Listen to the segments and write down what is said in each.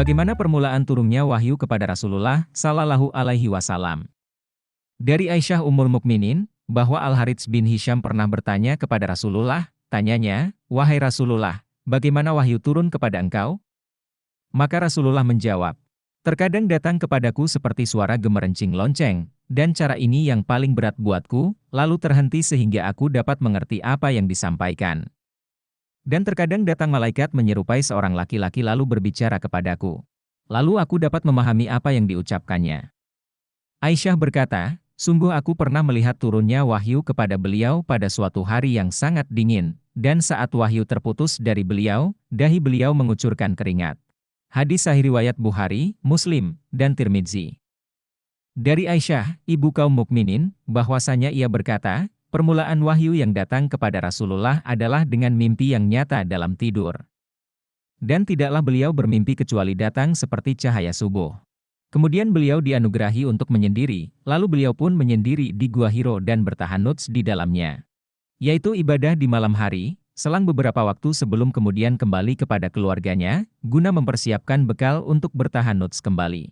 Bagaimana permulaan turunnya wahyu kepada Rasulullah Sallallahu Alaihi Wasallam? Dari Aisyah Ummul Mukminin, bahwa Al-Harits bin Hisham pernah bertanya kepada Rasulullah, tanyanya, "Wahai Rasulullah, bagaimana wahyu turun kepada engkau?" Maka Rasulullah menjawab, "Terkadang datang kepadaku seperti suara gemerencing lonceng, dan cara ini yang paling berat buatku, lalu terhenti sehingga aku dapat mengerti apa yang disampaikan. Dan terkadang datang malaikat menyerupai seorang laki-laki lalu berbicara kepadaku. Lalu aku dapat memahami apa yang diucapkannya." Aisyah berkata, "Sungguh aku pernah melihat turunnya wahyu kepada beliau pada suatu hari yang sangat dingin, dan saat wahyu terputus dari beliau, dahi beliau mengucurkan keringat." Hadis sahih riwayat Bukhari, Muslim, dan Tirmidzi. Dari Aisyah, ibu kaum mukminin, bahwasanya ia berkata, permulaan wahyu yang datang kepada Rasulullah adalah dengan mimpi yang nyata dalam tidur. Dan tidaklah beliau bermimpi kecuali datang seperti cahaya subuh. Kemudian beliau dianugerahi untuk menyendiri, lalu beliau pun menyendiri di Gua Hiro dan bertahanuts di dalamnya. Yaitu ibadah di malam hari, selang beberapa waktu sebelum kemudian kembali kepada keluarganya, guna mempersiapkan bekal untuk bertahanuts kembali.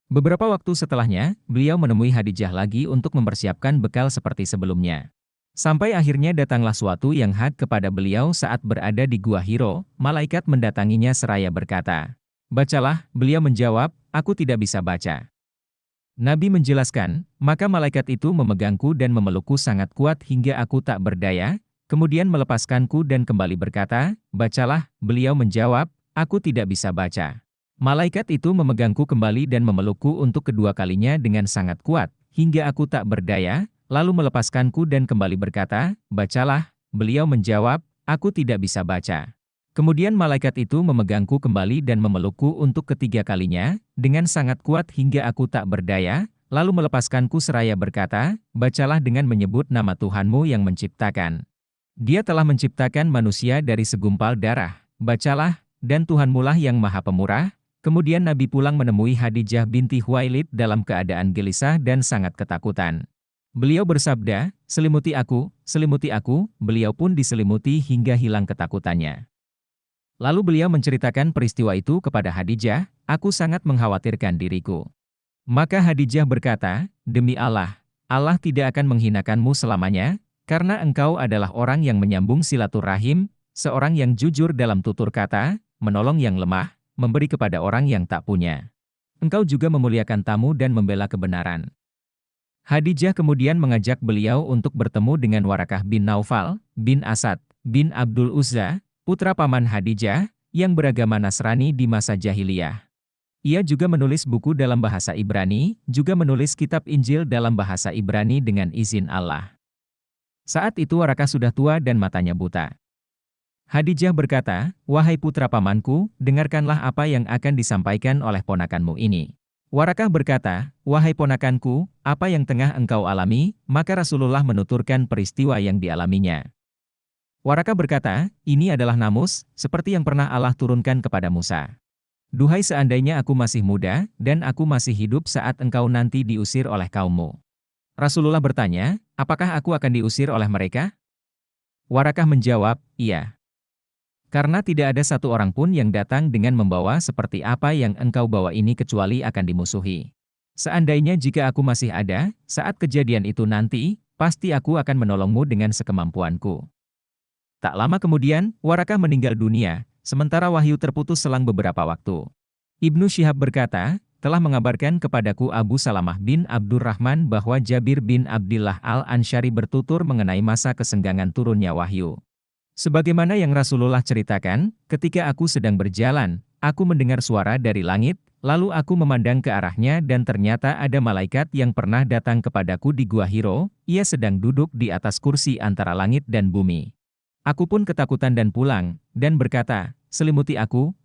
Beberapa waktu setelahnya, beliau menemui Khadijah lagi untuk mempersiapkan bekal seperti sebelumnya. Sampai akhirnya datanglah suatu yang hak kepada beliau saat berada di Gua Hiro, malaikat mendatanginya seraya berkata, "Bacalah." Beliau menjawab, "Aku tidak bisa baca." Nabi menjelaskan, maka malaikat itu memegangku dan memelukku sangat kuat hingga aku tak berdaya, kemudian melepaskanku dan kembali berkata, "Bacalah." Beliau menjawab, "Aku tidak bisa baca." Malaikat itu memegangku kembali dan memelukku untuk kedua kalinya dengan sangat kuat, hingga aku tak berdaya, lalu melepaskanku dan kembali berkata, "Bacalah." Beliau menjawab, "Aku tidak bisa baca." Kemudian malaikat itu memegangku kembali dan memelukku untuk ketiga kalinya, dengan sangat kuat hingga aku tak berdaya, lalu melepaskanku seraya berkata, "Bacalah dengan menyebut nama Tuhanmu yang menciptakan. Dia telah menciptakan manusia dari segumpal darah. Bacalah, dan Tuhanmulah yang maha pemurah." Kemudian Nabi pulang menemui Khadijah binti Khuwailid dalam keadaan gelisah dan sangat ketakutan. Beliau bersabda, selimuti aku." Beliau pun diselimuti hingga hilang ketakutannya. Lalu beliau menceritakan peristiwa itu kepada Khadijah, "Aku sangat mengkhawatirkan diriku." Maka Khadijah berkata, "Demi Allah, Allah tidak akan menghinakanmu selamanya, karena engkau adalah orang yang menyambung silaturahim, seorang yang jujur dalam tutur kata, menolong yang lemah, memberi kepada orang yang tak punya. Engkau juga memuliakan tamu dan membela kebenaran." Khadijah kemudian mengajak beliau untuk bertemu dengan Warakah bin Naufal, bin Asad, bin Abdul Uzza, putra paman Khadijah, yang beragama Nasrani di masa jahiliyah. Ia juga menulis buku dalam bahasa Ibrani, juga menulis kitab Injil dalam bahasa Ibrani dengan izin Allah. Saat itu Warakah sudah tua dan matanya buta. Khadijah berkata, "Wahai putra pamanku, dengarkanlah apa yang akan disampaikan oleh ponakanmu ini." Warakah berkata, "Wahai ponakanku, apa yang tengah engkau alami?" Maka Rasulullah menuturkan peristiwa yang dialaminya. Warakah berkata, "Ini adalah namus, seperti yang pernah Allah turunkan kepada Musa. Duhai seandainya aku masih muda, dan aku masih hidup saat engkau nanti diusir oleh kaummu." Rasulullah bertanya, "Apakah aku akan diusir oleh mereka?" Warakah menjawab, "Iya. Karena tidak ada satu orang pun yang datang dengan membawa seperti apa yang engkau bawa ini kecuali akan dimusuhi. Seandainya jika aku masih ada, saat kejadian itu nanti, pasti aku akan menolongmu dengan sekemampuanku." Tak lama kemudian, Warakah meninggal dunia, sementara wahyu terputus selang beberapa waktu. Ibnu Syihab berkata, telah mengabarkan kepadaku Abu Salamah bin Abdurrahman bahwa Jabir bin Abdillah al-Ansyari bertutur mengenai masa kesenggangan turunnya wahyu. Sebagaimana yang Rasulullah ceritakan, ketika aku sedang berjalan, aku mendengar suara dari langit, lalu aku memandang ke arahnya dan ternyata ada malaikat yang pernah datang kepadaku di Gua Hiro, ia sedang duduk di atas kursi antara langit dan bumi. Aku pun ketakutan dan pulang, dan berkata, selimuti aku."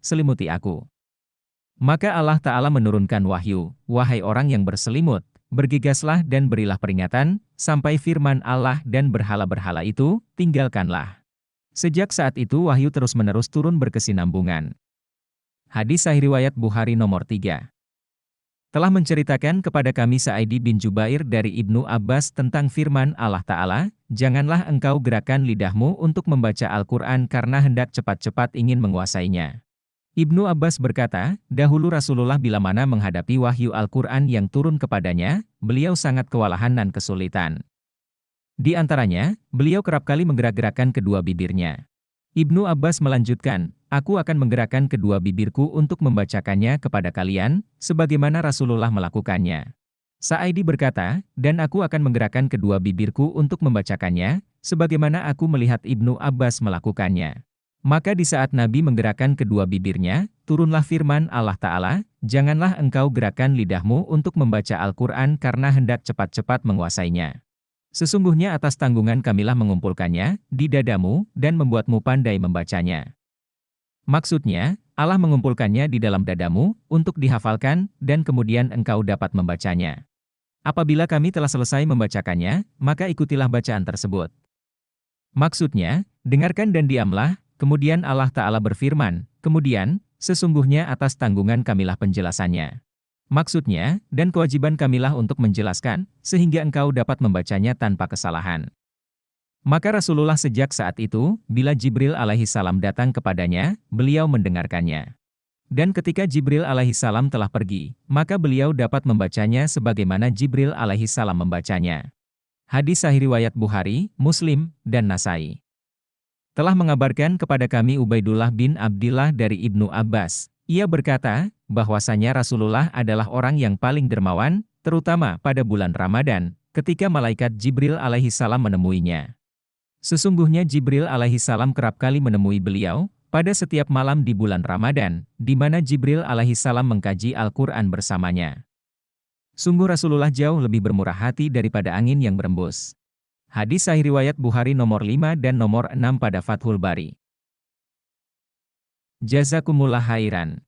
Maka Allah Ta'ala menurunkan wahyu, "Wahai orang yang berselimut, bergegaslah dan berilah peringatan, sampai firman Allah dan berhala-berhala itu, tinggalkanlah." Sejak saat itu wahyu terus-menerus turun berkesinambungan. Hadis sahih riwayat Bukhari nomor 3. Telah menceritakan kepada kami Sa'idi bin Jubair dari Ibnu Abbas tentang firman Allah Ta'ala, "Janganlah engkau gerakan lidahmu untuk membaca Al-Quran karena hendak cepat-cepat ingin menguasainya. Ibnu Abbas berkata, dahulu Rasulullah bila mana menghadapi wahyu Al-Quran yang turun kepadanya, beliau sangat kewalahan dan kesulitan. Di antaranya, beliau kerap kali menggerak-gerakkan kedua bibirnya. Ibnu Abbas melanjutkan, aku akan menggerakkan kedua bibirku untuk membacakannya kepada kalian, sebagaimana Rasulullah melakukannya. Sa'idi berkata, dan aku akan menggerakkan kedua bibirku untuk membacakannya, sebagaimana aku melihat Ibnu Abbas melakukannya. Maka di saat Nabi menggerakkan kedua bibirnya, turunlah firman Allah Ta'ala, janganlah engkau gerakkan lidahmu untuk membaca Al-Quran karena hendak cepat-cepat menguasainya. Sesungguhnya atas tanggungan kamilah mengumpulkannya di dadamu dan membuatmu pandai membacanya. Maksudnya, Allah mengumpulkannya di dalam dadamu untuk dihafalkan dan kemudian engkau dapat membacanya. Apabila kami telah selesai membacakannya, maka ikutilah bacaan tersebut. Maksudnya, dengarkan dan diamlah. Kemudian Allah Ta'ala berfirman, kemudian, sesungguhnya atas tanggungan kamilah penjelasannya. Maksudnya, dan kewajiban kamilah untuk menjelaskan, sehingga engkau dapat membacanya tanpa kesalahan. Maka Rasulullah sejak saat itu, bila Jibril alaihissalam datang kepadanya, beliau mendengarkannya. Dan ketika Jibril alaihissalam telah pergi, maka beliau dapat membacanya sebagaimana Jibril alaihissalam membacanya. Hadis sahih riwayat Bukhari, Muslim, dan Nasai. Telah mengabarkan kepada kami Ubaidullah bin Abdillah dari Ibnu Abbas. Ia berkata, bahwasanya Rasulullah adalah orang yang paling dermawan, terutama pada bulan Ramadan, ketika malaikat Jibril alaihissalam menemuinya. Sesungguhnya Jibril alaihissalam kerap kali menemui beliau, pada setiap malam di bulan Ramadan, di mana Jibril alaihissalam mengkaji Al-Quran bersamanya. Sungguh Rasulullah jauh lebih bermurah hati daripada angin yang berembus. Hadis sahih riwayat Bukhari nomor 5 dan nomor 6 pada Fathul Bari. Jazakumullah khairan.